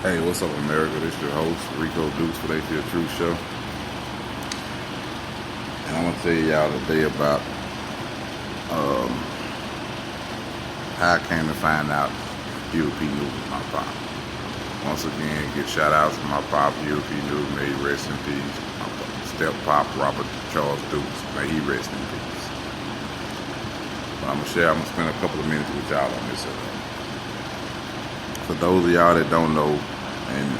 Hey, what's up, America? This your host, Rico Dukes, for They Feel True Show. And I'm going to tell y'all today about how I came to find out Huey Newton, my pop. Once again, give shout outs to my pop, Huey Newton, may he rest in peace. My step pop, Robert Charles Dukes, may he rest in peace. But I'm going to spend a couple of minutes with y'all on this. For those of y'all that don't know, and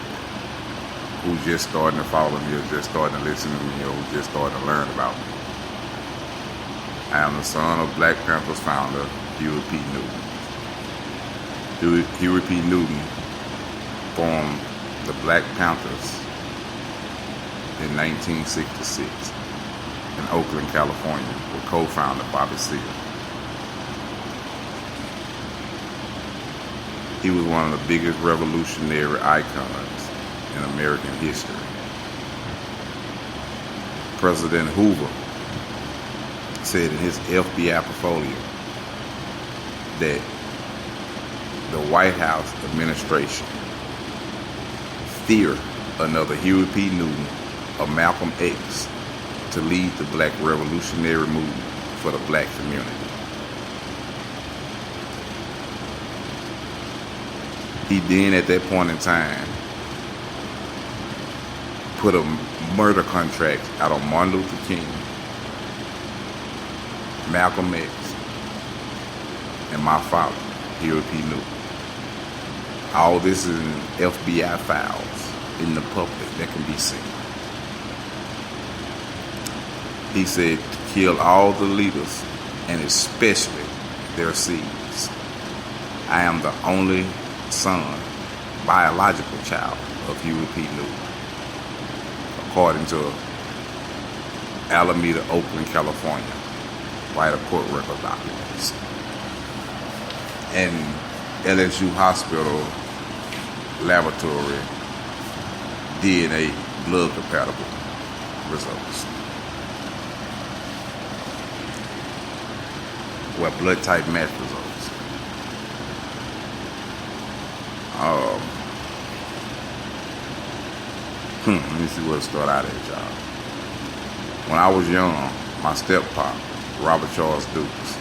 who's just starting to follow me, or just starting to listen to me, or who's just starting to learn about me, I am the son of Black Panthers founder Huey P. Newton. Huey P. Newton formed the Black Panthers in 1966 in Oakland, California, with Co Founder Bobby Seale. He was one of the biggest revolutionary icons in American history. President Hoover said in his FBI portfolio that the White House administration feared another Huey P. Newton or Malcolm X to lead the Black revolutionary movement for the Black community. He then, at that point in time, put a murder contract out on Martin Luther King, Malcolm X, and my father, Huey P. Newton. All this is in FBI files in the public that can be seen. He said to kill all the leaders, and especially their seeds. I am the only son, biological child of Huey P. Newton, according to Alameda, Oakland, California, White Court record documents, and LSU Hospital laboratory DNA blood compatible results, well, blood type match results. Let me see where to start out at, y'all. When I was young, my step-pop, Robert Charles Dukes,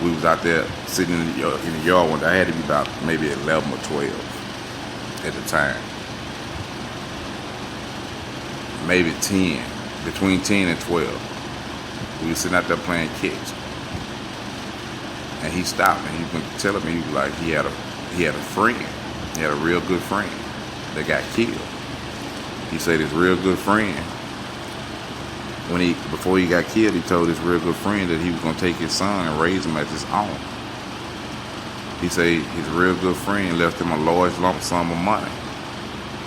we was out there sitting in the yard one day. I had to be about maybe 11 or 12 at the time. Maybe 10, between 10 and 12. We were sitting out there playing catch. And he stopped and he was telling me, he was like, he had a friend. He had a real good friend that got killed. He said his real good friend, before he got killed, he told his real good friend that he was going to take his son and raise him as his own. He said his real good friend left him a large lump sum of money.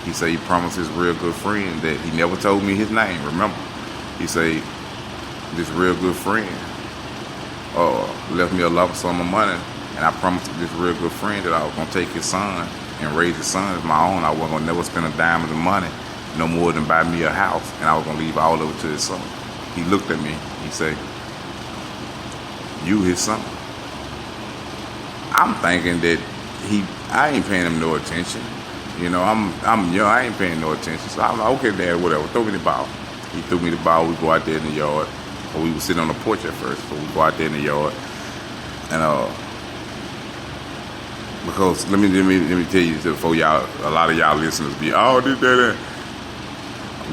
He said he promised his real good friend that he never told me his name, remember? He said this real good friend left me a lump sum of money, and I promised this real good friend that I was going to take his son and raise his son as my own. I wasn't going to never spend a dime of the money, no more than buy me a house, and I was going to leave all of it to his son. He looked at me, he said, "You his son?" I'm thinking that I ain't paying him no attention. You know, I'm young, I ain't paying no attention. So I'm like, okay, Dad, whatever, throw me the ball. He threw me the ball, we go out there in the yard. Or we were sitting on the porch at first, but we go out there in the yard. And because let me tell you before y'all, a lot of y'all listeners be, oh, this, that.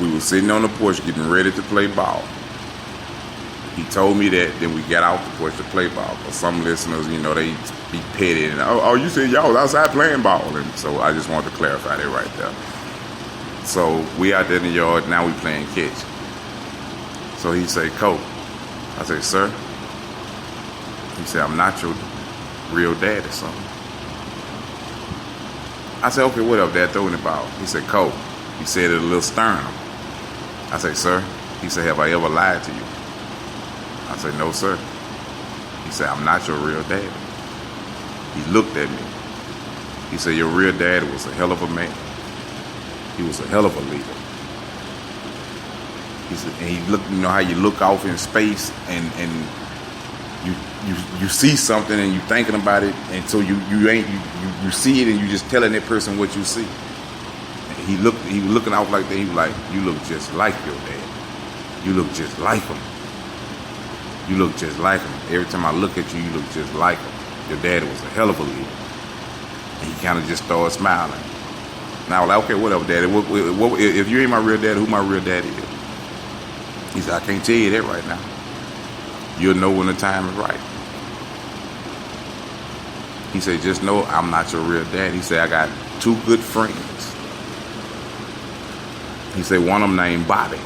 We were sitting on the porch getting ready to play ball. He told me that, then we got off the porch to play ball. But some listeners, you know, they be petty and you said y'all was outside playing ball, and so I just wanted to clarify that right there. So we out there in the yard, now we playing catch. So he said, "Coach," I said, "Sir." He said, "I'm not your real daddy, son." I said, "Okay, what up, Dad? Throw in the ball." He said, "Coach." He said it a little stern. I said, "Sir." He said, "Have I ever lied to you?" I said, "No, sir." He said, "I'm not your real daddy." He looked at me. He said, "Your real daddy was a hell of a man. He was a hell of a leader." He said, and he looked, you know how you look off in space and you see something and you thinking about it, and so you see it and you just telling that person what you see. He was looking out like that. He was like, you look just like your dad. You look just like him. You look just like him. Every time I look at you, you look just like him. Your daddy was a hell of a leader. And he kind of just started smiling. And I was like, okay, whatever, daddy. What, if you ain't my real daddy, who my real daddy is? He said, I can't tell you that right now. You'll know when the time is right. He said, just know I'm not your real dad. He said, I got two good friends. He said, one of them named Bobby.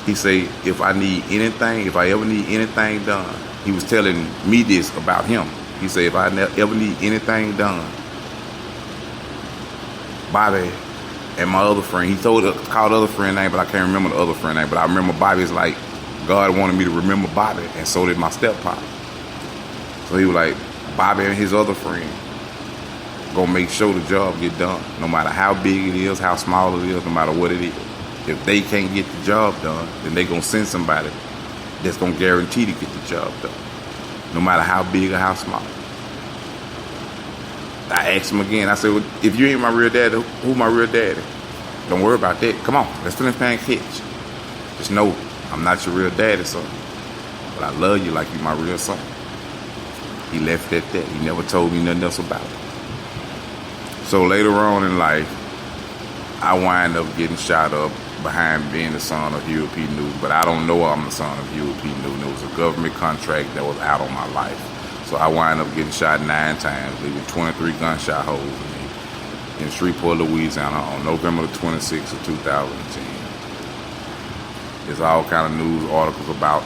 He said, if I ever need anything done, he was telling me this about him. He said, if I ever need anything done, Bobby and my other friend, he called other friend name, but I can't remember the other friend name, but I remember Bobby's like, God wanted me to remember Bobby, and so did my step-pop. So he was like, Bobby and his other friend gonna make sure the job get done, no matter how big it is, how small it is, no matter what it is. If they can't get the job done, then they gonna send somebody that's gonna guarantee to get the job done, no matter how big or how small. I asked him again. I said, well, if you ain't my real daddy, who my real daddy? Don't worry about that. Come on, let's finish playing catch. Just know I'm not your real daddy, son, but I love you like you my real son. He left it at that. He never told me nothing else about it. So later on in life, I wind up getting shot up behind being the son of Huey P. Newton, but I don't know I'm the son of Huey P. Newton. It was a government contract that was out on my life. So I wind up getting shot 9 times, leaving 23 gunshot holes in me in Shreveport, Louisiana on November the 26th of 2010. There's all kind of news articles about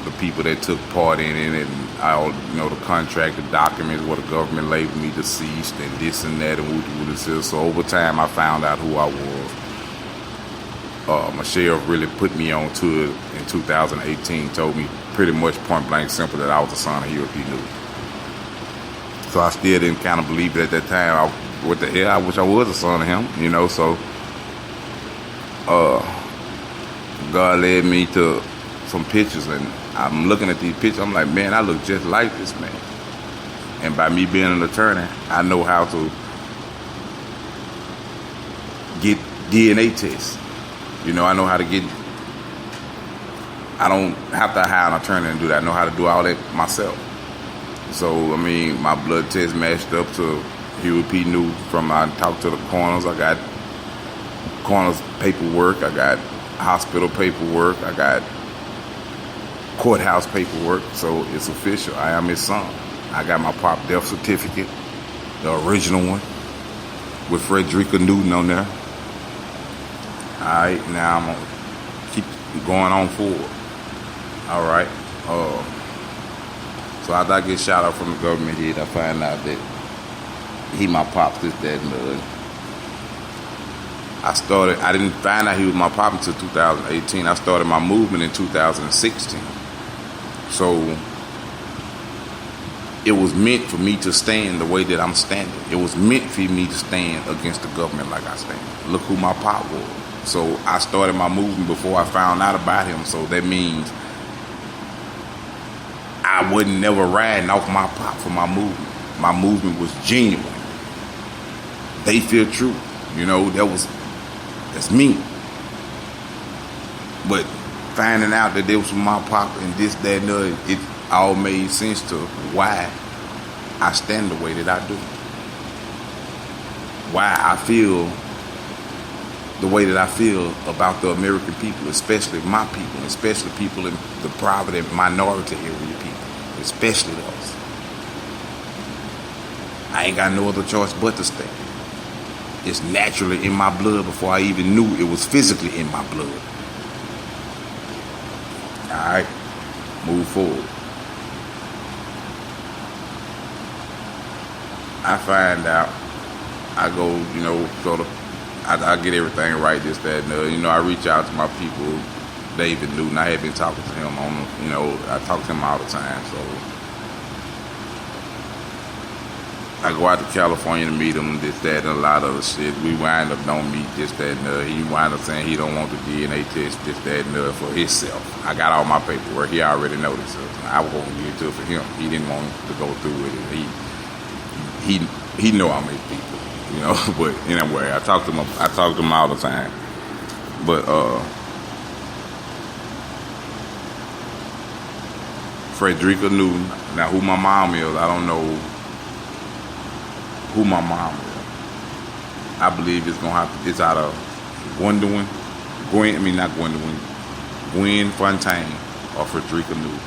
the people that took part in it, and the contract, the documents where the government labeled me deceased and this and that and woo. So over time, I found out who I was. My sheriff really put me on to it in 2018. Told me pretty much point blank simple that I was the son of Huey P. Newton. So I still didn't kind of believe it at that time. What the hell? I wish I was the son of him, So God led me to some pictures, and I'm looking at these pictures. I'm like, man, I look just like this man. And by me being an attorney, I know how to get DNA tests. I know how to get. I don't have to hire an attorney and do that. I know how to do all that myself. So my blood test matched up to Huey P. Newton. I talked to the coroners. I got coroner's paperwork. I got hospital paperwork. I got courthouse paperwork. So it's official. I am his son. I got my pop death certificate, the original one, with Rico Dukes on there. Alright, now I'm gonna keep going on forward. Alright. So after I get shot out from the government head, I find out that he my pops, this, that, and the other. I didn't find out he was my pop until 2018. I started my movement in 2016. So it was meant for me to stand the way that I'm standing. It was meant for me to stand against the government like I stand. Look who my pop was. So I started my movement before I found out about him. So that means I wasn't never riding off my pop for my movement. My movement was genuine. They feel true. That's me. But finding out that there was my pop and this, that, and the other, it all made sense to why I stand the way that I do. Why I feel the way that I feel about the American people, especially my people, especially people in the private and minority area people, especially those. I ain't got no other choice but to stand. It's naturally in my blood before I even knew it was physically in my blood. Alright, move forward. I find out, I go, I get everything right, this, that, and the other. I reach out to my people, David Newton. I had been talking to him I talk to him all the time, so I go out to California to meet him, this, that, and a lot of other shit. We wind up don't meet, this, that, and the. He wind up saying he don't want the DNA test, this, that, and the for himself. I got all my paperwork. He already know this. So I was going to give it to it for him. He didn't want to go through with it. He know I'm his people, you know. But anyway, I talk to him all the time. But Frederica Newton. Now, who my mom is, I don't know who my mom is. I believe it's out of Gwen Fontaine or Frederica Newton.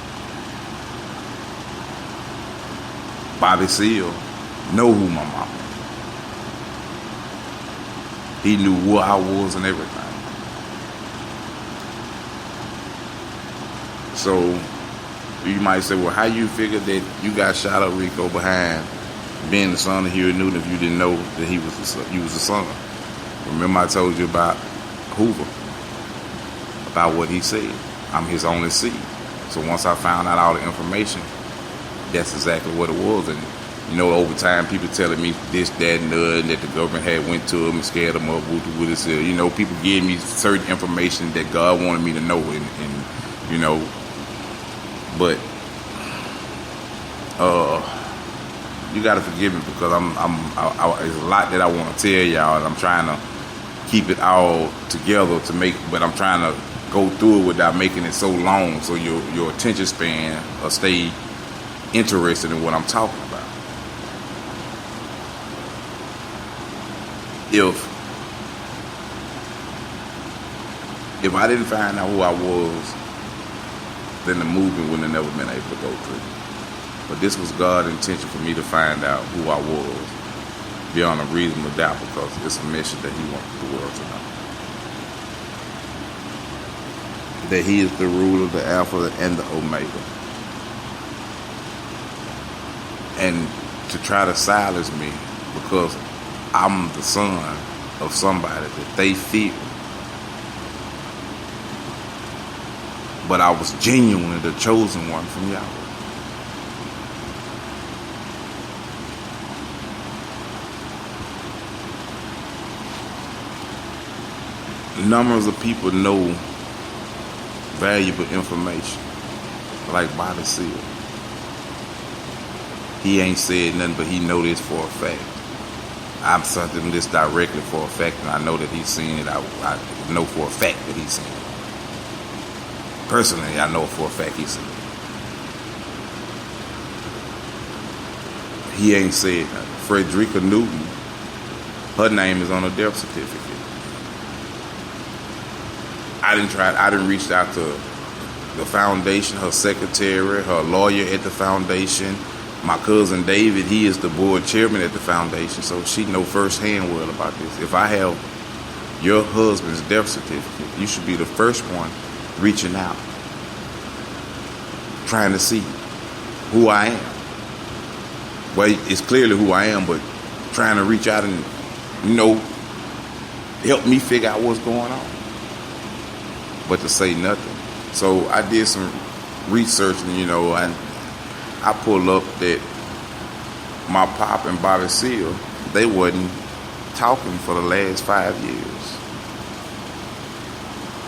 Bobby Seale know who my mom is. He knew where I was and everything. So you might say, well, how you figure that you got shot up, Rico, behind being the son of Huey Newton if you didn't know that you was the son? Remember I told you about Hoover, about what he said. I'm his only seed. So once I found out all the information, that's exactly what it was. And you know, over time, people telling me this, that, and the other, and that the government had went to him and scared him up. You know, people gave me certain information that God wanted me to know, and you know, but you got to forgive me because there's a lot that I want to tell y'all, and I'm trying to keep it all together but I'm trying to go through it without making it so long, so your attention span will stay interested in what I'm talking about. If I didn't find out who I was, then the movement wouldn't have never been able to go through. But this was God's intention for me to find out who I was beyond a reasonable doubt, because it's a mission that He wants the world to know. That He is the ruler, the Alpha and the Omega. And to try to silence me because I'm the son of somebody that they fear. But I was genuinely the chosen one from Yahweh. Numbers of people know valuable information, like Bobby Seale. He ain't said nothing, but he know this for a fact. I'm something this directly for a fact, and I know that he's seen it. I know for a fact that he's seen it. Personally, I know for a fact he's seen it. He ain't said nothing. Frederica Newton, her name is on a death certificate. I didn't reach out to the foundation, her secretary, her lawyer at the foundation. My cousin David, he is the board chairman at the foundation, so she know firsthand well about this. If I have your husband's death certificate, you should be the first one reaching out, trying to see who I am. Well, it's clearly who I am, but trying to reach out and, help me figure out what's going on. But to say nothing. So I did some research, and I pulled up that my pop and Bobby Seale, they wasn't talking for the last 5 years.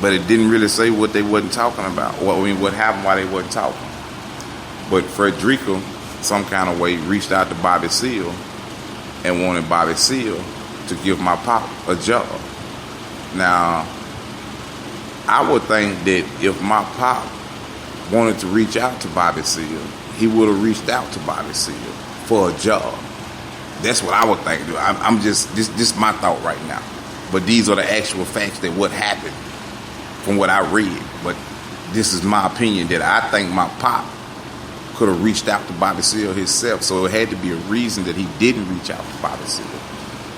But it didn't really say what they wasn't talking about. What happened while they wasn't talking. But Frederica, some kind of way, reached out to Bobby Seale and wanted Bobby Seale to give my pop a job. Now, I would think that if my pop wanted to reach out to Bobby Seale, he would have reached out to Bobby Seale for a job. That's what I would think. I'm just, this is my thought right now. But these are the actual facts that what happened from what I read. But this is my opinion, that I think my pop could have reached out to Bobby Seale himself. So it had to be a reason that he didn't reach out to Bobby Seale.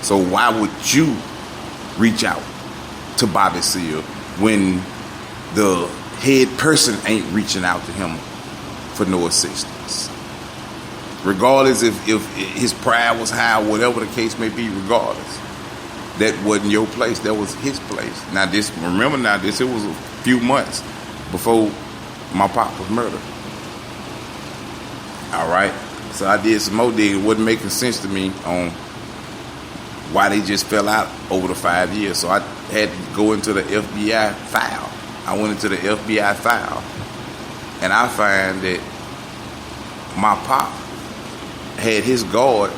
So why would you reach out to Bobby Seale when the head person ain't reaching out to him for no assistance? Regardless if his pride was high, whatever the case may be, regardless, that wasn't your place. That was his place. Now it was a few months before my pop was murdered. All right. So I did some more digging. It wasn't making sense to me on why they just fell out over the 5 years. So I had to go into the FBI file. I went into the FBI file, and I find that my pop had his guard